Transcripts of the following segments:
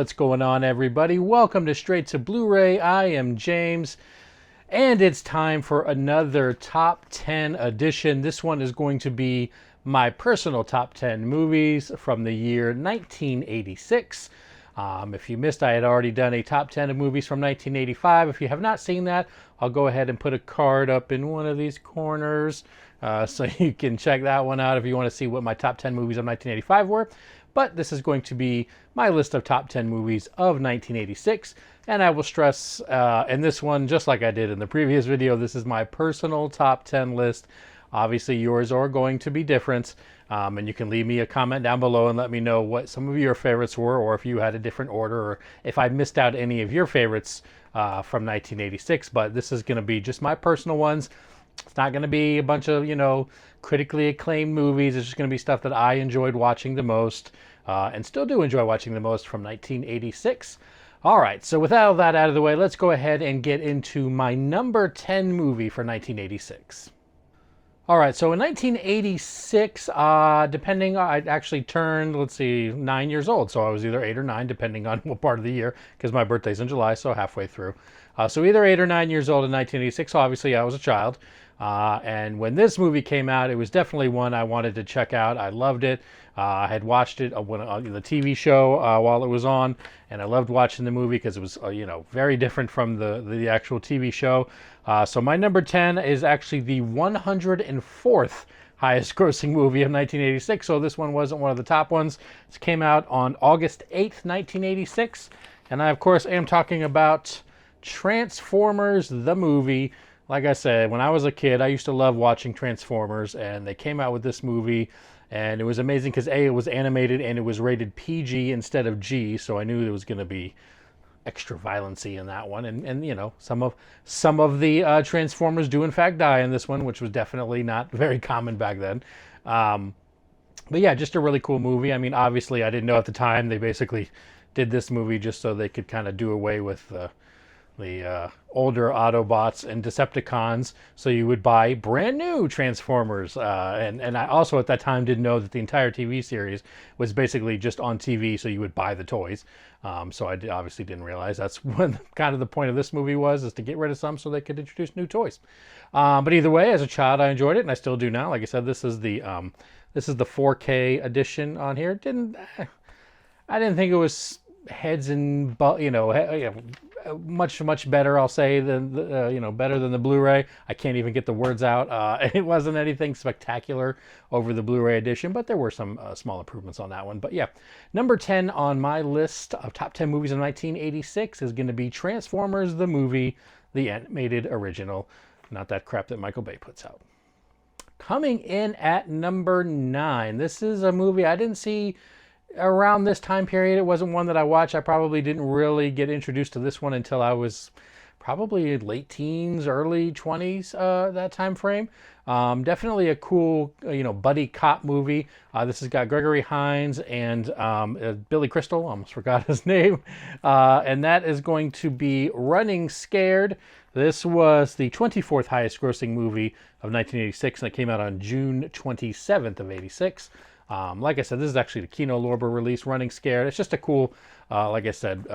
what's going on, everybody? Welcome to Straight to Blu-ray. I am James, and it's time for another Top 10 edition. This one is going to be my personal Top 10 movies from the year 1986. If you missed, I had already done a Top 10 of movies from 1985. If you have not seen that, I'll go ahead and put a card up in one of these corners so you can check that one out if you want to see what my Top 10 movies of 1985 were. But this is going to be my list of top 10 movies of 1986. And I will stress in this one, just like I did in the previous video, this is my personal top 10 list. Obviously, yours are going to be different. And you can leave me a comment down below and let me know what some of your favorites were, or if you had a different order, or if I missed out any of your favorites from 1986. But this is going to be just my personal ones. It's not going to be a bunch of, critically acclaimed movies. It's just going to be stuff that I enjoyed watching the most and still do enjoy watching the most from 1986. All right, so with all that out of the way, let's go ahead and get into my number 10 movie for 1986. All right, so in 1986, I actually turned, 9 years old. So I was either 8 or 9, depending on what part of the year, because my birthday's in July, so halfway through. So either 8 or 9 years old in 1986. So obviously I was a child. And when this movie came out, it was definitely one I wanted to check out. I loved it. I had watched it on the TV show while it was on, and I loved watching the movie because it was, very different from the actual TV show. So my number 10 is actually the 104th highest grossing movie of 1986. So this one wasn't one of the top ones. It came out on August 8th, 1986. And I, of course, am talking about Transformers, the movie. Like I said, when I was a kid, I used to love watching Transformers, and they came out with this movie, and it was amazing because A, it was animated and it was rated PG instead of G, so I knew there was going to be extra violency in that one, and some of the Transformers do in fact die in this one, which was definitely not very common back then. But yeah, just a really cool movie. I mean, obviously, I didn't know at the time they basically did this movie just so they could kind of do away with the older Autobots and Decepticons, so you would buy brand new Transformers. And I also at that time didn't know that the entire TV series was basically just on TV, so you would buy the toys. So I obviously didn't realize that's what kind of the point of this movie was, is to get rid of some so they could introduce new toys. But either way, as a child, I enjoyed it, and I still do now. Like I said, this is the 4K edition on here. I didn't think it was heads and much better, I'll say, than better than the Blu-ray. I can't even get the words out. It wasn't anything spectacular over the Blu-ray edition, but there were some small improvements on that one. But yeah, number 10 on my list of top 10 movies in 1986 is going to be Transformers the movie, the animated original, not that crap that Michael Bay puts out. Coming in at number 9, this is a movie I didn't see around this time period. It wasn't one that I watched. I probably didn't really get introduced to this one until I was probably late teens, early 20s, that time frame. Definitely a cool, buddy cop movie. This has got Gregory Hines and Billy Crystal. Almost forgot his name. And that is going to be Running Scared. This was the 24th highest grossing movie of 1986, and it came out on June 27th of 86. Like I said, this is actually the Kino Lorber release, Running Scared. It's just a cool, like I said,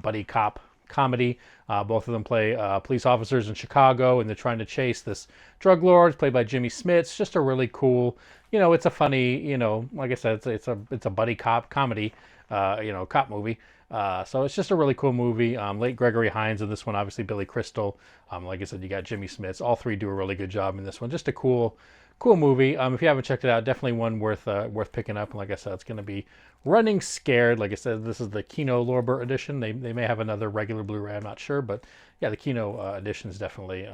buddy cop comedy. Both of them play police officers in Chicago, and they're trying to chase this drug lord, played by Jimmy Smits. It's just a really cool, it's a funny, like I said, it's a buddy cop comedy, cop movie. So it's just a really cool movie. Late Gregory Hines in this one, obviously Billy Crystal. Like I said, you got Jimmy Smits. All three do a really good job in this one. Just a cool movie. If you haven't checked it out, definitely one worth picking up. And like I said, it's going to be Running Scared. Like I said, this is the Kino Lorber edition. They may have another regular Blu-ray, I'm not sure, but yeah, the Kino edition is definitely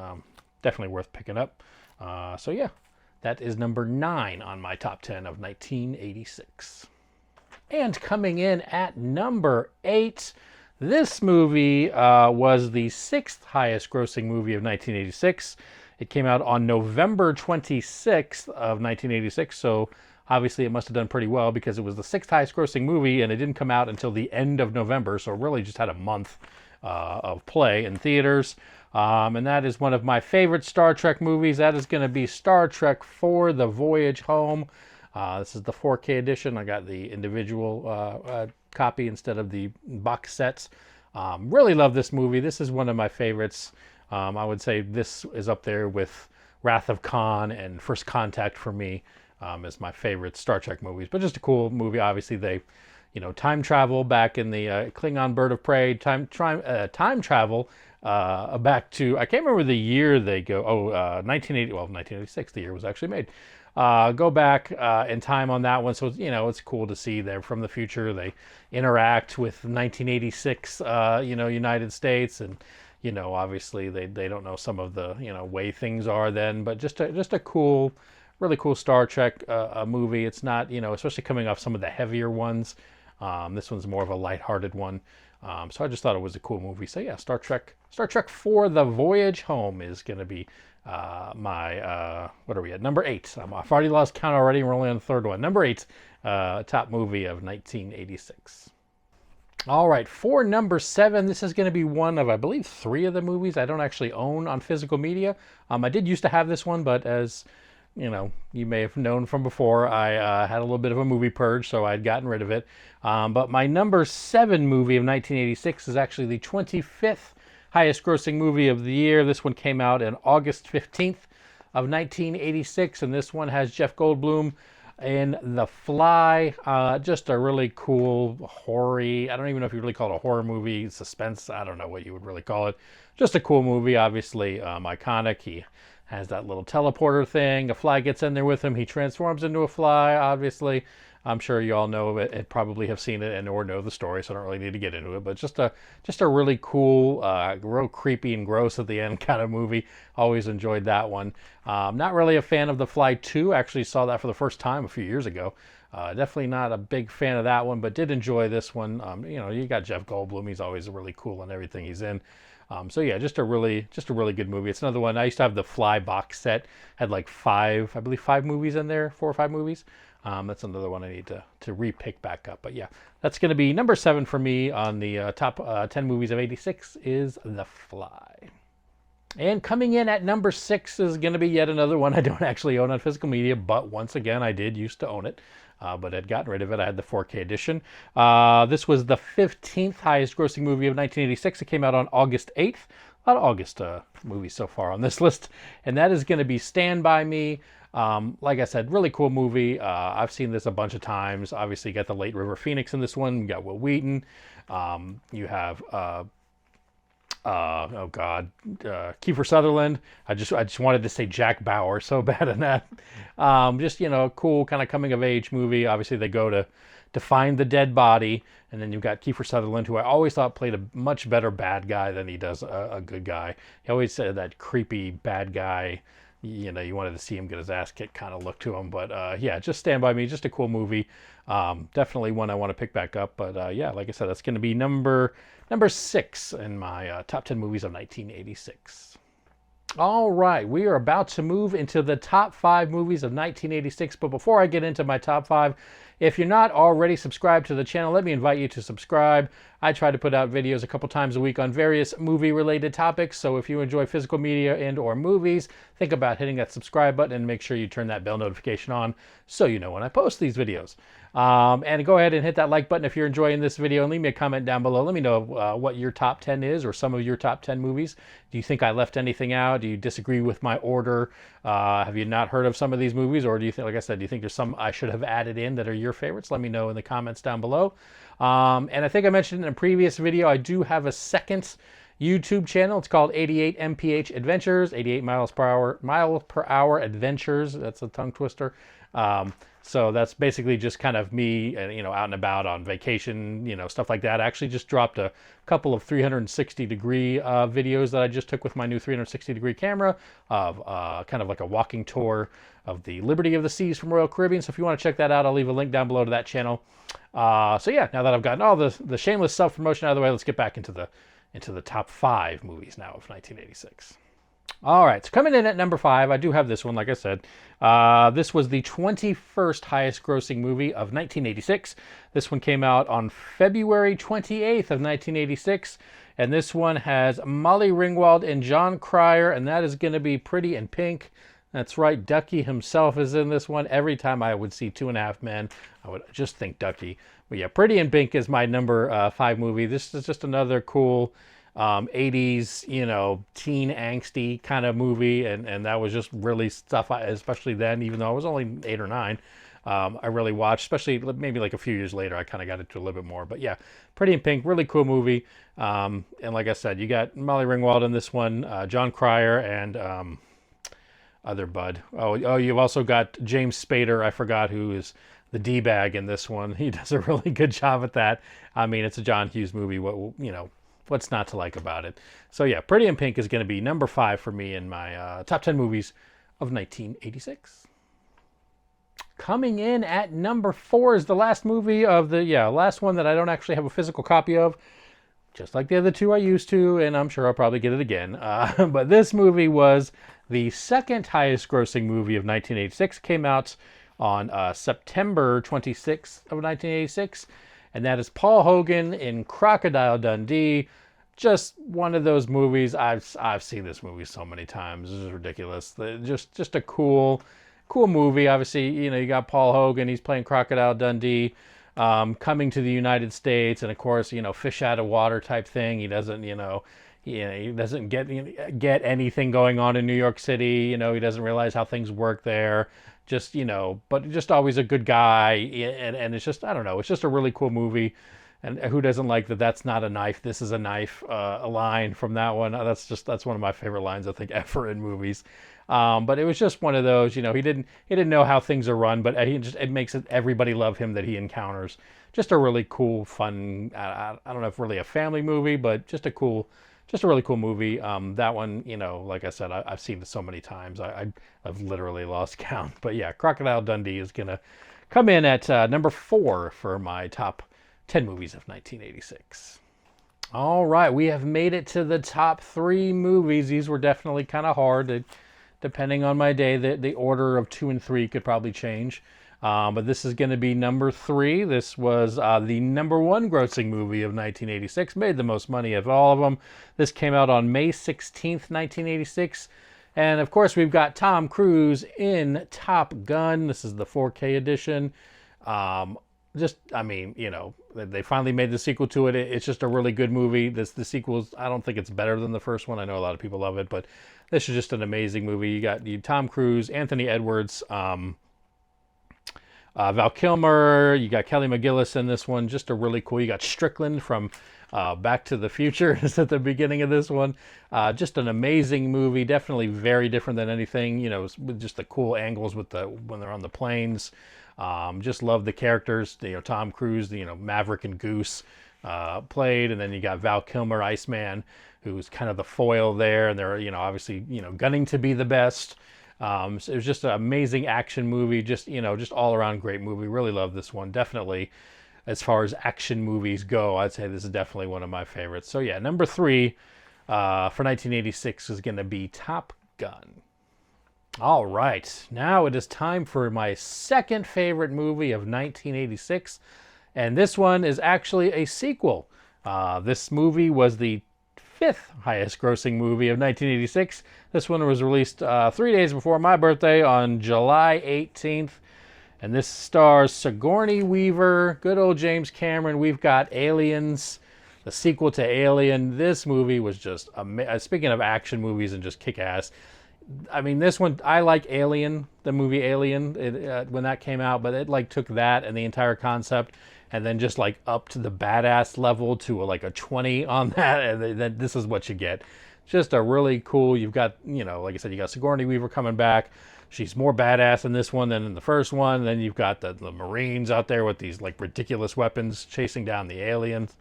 worth picking up. So yeah, that is number 9 on my top 10 of 1986. And coming in at number 8, this movie was the 6th highest grossing movie of 1986. It came out on November 26th of 1986, so obviously it must have done pretty well because it was the 6th highest grossing movie, and it didn't come out until the end of November, so it really just had a month of play in theaters. And that is one of my favorite Star Trek movies. That is going to be Star Trek IV: The Voyage Home. This is the 4K edition. I got the individual copy instead of the box sets. Really love this movie. This is one of my favorites. I would say this is up there with Wrath of Khan and First Contact for me as my favorite Star Trek movies. But just a cool movie. Obviously, they, time travel back in the Klingon Bird of Prey. Time travel back to, I can't remember the year they go. 1980. Well, 1986. The year was actually made. Go back in time on that one. So, it's cool to see they're from the future. They interact with 1986, United States. And, obviously they don't know some of the, way things are then. But just a cool, really cool Star Trek movie. It's not, especially coming off some of the heavier ones. This one's more of a lighthearted one. So I just thought it was a cool movie. So yeah, Star Trek 4: The Voyage Home is going to be my, what are we at? Number 8. I've already lost count already. We're only on the third one. Number 8, top movie of 1986. All right, for number 7, this is going to be one of, I believe, 3 of the movies I don't actually own on physical media. I did used to have this one, but as you may have known from before, I had a little bit of a movie purge, so I'd gotten rid of it. But my number 7 movie of 1986 is actually the 25th highest grossing movie of the year. This one came out on August 15th of 1986, and this one has Jeff Goldblum in The Fly. Just a really cool horror, I don't even know if you really call it a horror movie, suspense, I don't know what you would really call it. Just a cool movie, obviously iconic. He has that little teleporter thing. A fly gets in there with him. He transforms into a fly, obviously. I'm sure you all know it and probably have seen it and or know the story, so I don't really need to get into it. But just a really cool, real creepy and gross at the end kind of movie. Always enjoyed that one. Not really a fan of The Fly 2. Actually saw that for the first time a few years ago. Definitely not a big fan of that one, but did enjoy this one. You got Jeff Goldblum. He's always really cool in everything he's in. So yeah, just a really good movie. It's another one. I used to have the Fly box set. Had like 5 movies in there, 4 or 5 movies. That's another one I need to re-pick back up. But yeah, that's going to be number 7 for me on the top 10 movies of 86 is The Fly. And coming in at number 6 is going to be yet another one I don't actually own on physical media, but once again, I did used to own it. But I'd gotten rid of it. I had the 4K edition. This was the 15th highest grossing movie of 1986. It came out on August 8th. A lot of August movies so far on this list. And that is going to be Stand By Me. Like I said, really cool movie. I've seen this a bunch of times. Obviously, you got the late River Phoenix in this one. You got Will Wheaton. You have... Kiefer Sutherland. I just wanted to say Jack Bauer so bad in that. Just cool kind of coming of age movie. Obviously they go to find the dead body, and then you've got Kiefer Sutherland, who I always thought played a much better bad guy than he does a good guy. He always said that creepy bad guy. You wanted to see him get his ass kicked kind of look to him. But yeah, just Stand By Me. Just a cool movie. Definitely one I want to pick back up. But yeah, like I said, that's going to be number 6 in my top 10 movies of 1986. All right, we are about to move into the top 5 movies of 1986. But before I get into my top 5, if you're not already subscribed to the channel, let me invite you to subscribe. I try to put out videos a couple times a week on various movie-related topics. So if you enjoy physical media and or movies, think about hitting that subscribe button and make sure you turn that bell notification on so you know when I post these videos. And go ahead and hit that like button if you're enjoying this video, and leave me a comment down below. Let me know what your top 10 is, or some of your top 10 movies. Do you think I left anything out? Do you disagree with my order? Have you not heard of some of these movies? Or do you think, like I said, do you think there's some I should have added in that are your favorites? Let me know in the comments down below. And I think I mentioned in a previous video, I do have a second YouTube channel. It's called 88 mph Adventures, 88 miles per hour Adventures. That's a tongue twister. So that's basically just kind of me, out and about on vacation, stuff like that. I actually just dropped a couple of 360-degree videos that I just took with my new 360-degree camera of kind of like a walking tour of the Liberty of the Seas from Royal Caribbean. So if you want to check that out, I'll leave a link down below to that channel. So yeah, now that I've gotten all the shameless self-promotion out of the way, let's get back into the top 5 movies now of 1986. All right, so coming in at number 5, I do have this one, like I said. This was the 21st highest grossing movie of 1986. This one came out on February 28th of 1986. And this one has Molly Ringwald and John Cryer, and that is going to be Pretty in Pink. That's right, Ducky himself is in this one. Every time I would see Two and a Half Men, I would just think Ducky. But yeah, Pretty in Pink is my number 5 movie. This is just another cool 80s, teen angsty kind of movie. And that was just really stuff, especially then, even though I was only 8 or 9. I really watched, especially maybe like a few years later, I kind of got into a little bit more. But yeah, Pretty in Pink, really cool movie. And like I said, you got Molly Ringwald in this one, John Cryer, and other bud. Oh, you've also got James Spader. I forgot who is the D-bag in this one. He does a really good job at that. I mean, it's a John Hughes movie. What's not to like about it? So yeah, Pretty in Pink is going to be number 5 for me in my top 10 movies of 1986. Coming in at number 4 is the last movie of the last one that I don't actually have a physical copy of. Just like the other 2 I used to, and I'm sure I'll probably get it again. But this movie was the second highest grossing movie of 1986. Came out on September 26th of 1986. And that is Paul Hogan in Crocodile Dundee. Just one of those movies. I've seen this movie so many times. This is ridiculous. Just a cool movie. Obviously, you got Paul Hogan. He's playing Crocodile Dundee. Coming to the United States, and of course, fish out of water type thing. He doesn't, he doesn't get anything going on in New York City. He doesn't realize how things work there. Just, but just always a good guy, and it's just, I don't know, it's just a really cool movie. And who doesn't like that? That's not a knife. This is a knife. A line from that one. That's one of my favorite lines I think ever in movies. But it was just one of those, he didn't know how things are run, but it makes everybody love him that he encounters. Just a really cool, fun, I don't know if really a family movie, but just a really cool movie. That one, like I said, I've seen it so many times. I've literally lost count. But yeah, Crocodile Dundee is going to come in at number 4 for my top 10 movies of 1986. All right, we have made it to the top 3 movies. These were definitely kind of hard. Depending on my day, the order of 2 and 3 could probably change. But this is going to be number 3. This was the number 1 grossing movie of 1986. Made the most money of all of them. This came out on May 16th, 1986. And of course, we've got Tom Cruise in Top Gun. This is the 4K edition. They finally made the sequel to it. It's just a really good movie. The sequel's, I don't think it's better than the first one. I know a lot of people love it, but this is just an amazing movie. You got Tom Cruise, Anthony Edwards, Val Kilmer. You got Kelly McGillis in this one. Just a really cool. You got Strickland from Back to the Future is at the beginning of this one. Just an amazing movie. Definitely very different than anything. With just the cool angles when they're on the planes. Just love the characters. Tom Cruise, Maverick and Goose played, and then you got Val Kilmer, Iceman, who's kind of the foil there, and they're obviously gunning to be the best. So it was just an amazing action movie. Just all around great movie. Really love this one. Definitely, as far as action movies go, I'd say this is definitely one of my favorites. So yeah, number 3 for 1986 is going to be Top Gun. All right, now it is time for my second favorite movie of 1986, and this one is actually a sequel. This movie was the 5th highest grossing movie of 1986. This one was released 3 days before my birthday on July 18th, and this stars Sigourney Weaver, good old James Cameron. We've got Aliens, the sequel to Alien. This movie was just, speaking of action movies and just kick-ass, I mean, this one, I like Alien, the movie Alien, when that came out, but it took that and the entire concept and then just up to the badass level to a 20 on that, and then this is what you get. Just a really cool, you've got, like I said, you got Sigourney Weaver coming back. She's more badass in this one than in the first one. And then you've got the Marines out there with these ridiculous weapons chasing down the aliens.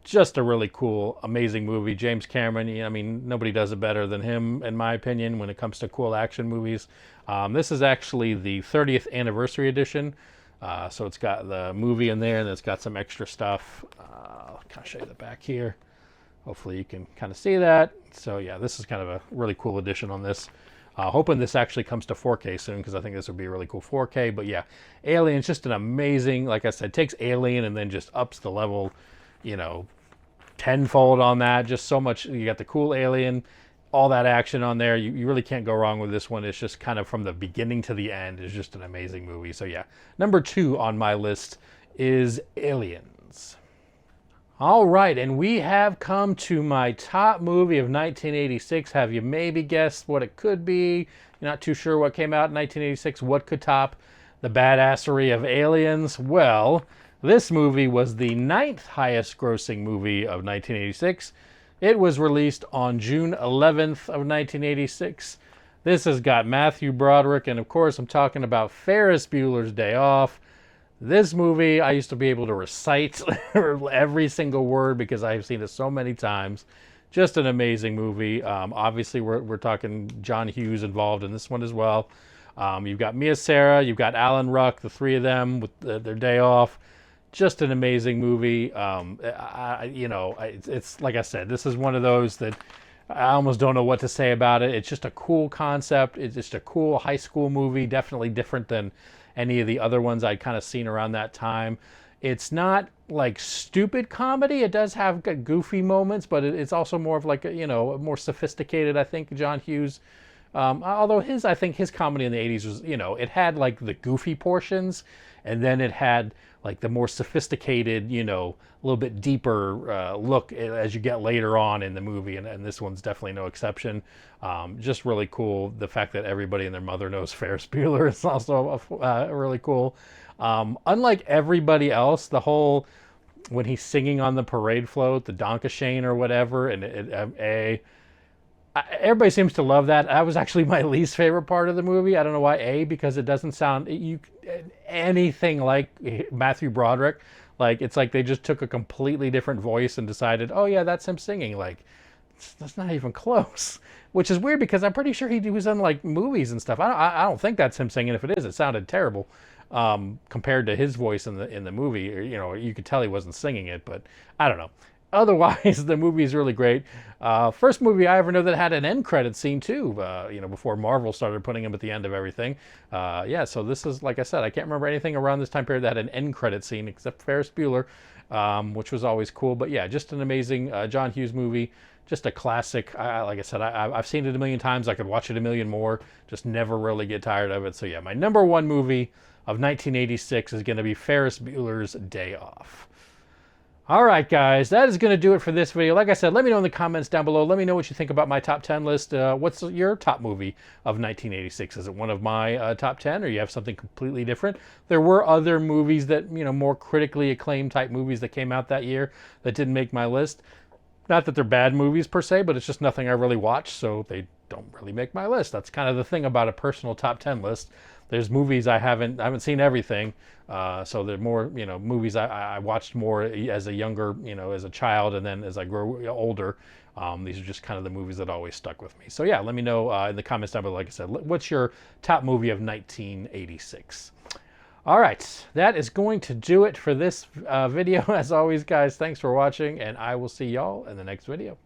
Just a really cool, amazing movie. James Cameron, nobody does it better than him, in my opinion, when it comes to cool action movies. This is actually the 30th anniversary edition. So it's got the movie in there, and it's got some extra stuff. I'll kind of show you the back here. Hopefully you can kind of see that. So yeah, this is kind of a really cool edition on this. Hoping this actually comes to 4K soon, because I think this would be a really cool 4K. But yeah, Alien's just an amazing, like I said, takes Alien and then just ups the level, tenfold on that. Just so much. You got the cool Alien, all that action on there. You really can't go wrong with this one. It's just kind of from the beginning to the end is just an amazing movie. So yeah, number 2 on my list is Aliens. All right, and we have come to my top movie of 1986. Have you maybe guessed what it could be? You're not too sure what came out in 1986. What could top the badassery of Aliens? Well, this movie was the 9th highest grossing movie of 1986. It was released on June 11th of 1986. This has got Matthew Broderick, and of course I'm talking about Ferris Bueller's Day Off. This movie, I used to be able to recite every single word because I've seen it so many times. Just an amazing movie. Obviously, we're talking John Hughes involved in this one as well. You've got Mia Sara, you've got Alan Ruck, the three of them with their day off. Just an amazing movie. It's like I said, this is one of those that I almost don't know what to say about it. It's just a cool concept. It's just a cool high school movie. Definitely different than any of the other ones I'd kind of seen around that time. It's not like stupid comedy. It does have goofy moments, but it's also more of like a more sophisticated. I think John Hughes, although I think his comedy in the 80s was it had like the goofy portions, and then it had like the more sophisticated, a little bit deeper look as you get later on in the movie, and this one's definitely no exception. Just really cool. The fact that everybody and their mother knows Ferris Bueller is also really cool. Unlike everybody else, the whole when he's singing on the parade float, the Donkashane or whatever, and everybody seems to love that. That was actually my least favorite part of the movie. I don't know why. Because it doesn't sound anything like Matthew Broderick. Like it's like they just took a completely different voice and decided, oh yeah, that's him singing. Like that's not even close. Which is weird because I'm pretty sure he was in like movies and stuff. I don't think that's him singing. If it is, it sounded terrible compared to his voice in the movie. You could tell he wasn't singing it, but I don't know. Otherwise, the movie is really great. First movie I ever know that had an end credit scene too. Before Marvel started putting them at the end of everything. So this is, like I said, I can't remember anything around this time period that had an end credit scene except Ferris Bueller, which was always cool. But yeah, just an amazing John Hughes movie. Just a classic. Like I said, I've seen it a million times. I could watch it a million more. Just never really get tired of it. So yeah, my number 1 movie of 1986 is going to be Ferris Bueller's Day Off. All right, guys, that is going to do it for this video. Like I said, let me know in the comments down below. Let me know what you think about my top 10 list. What's your top movie of 1986? Is it one of my top 10, or you have something completely different? There were other movies that, more critically acclaimed type movies that came out that year that didn't make my list. Not that they're bad movies per se, but it's just nothing I really watched, so they don't really make my list. That's kind of the thing about a personal top 10 list. There's movies I haven't seen everything, so there are more movies I watched more as a younger as a child, and then as I grow older, these are just kind of the movies that always stuck with me. So yeah, let me know in the comments down below. Like I said, what's your top movie of 1986? All right, that is going to do it for this video. As always, guys, thanks for watching, and I will see y'all in the next video.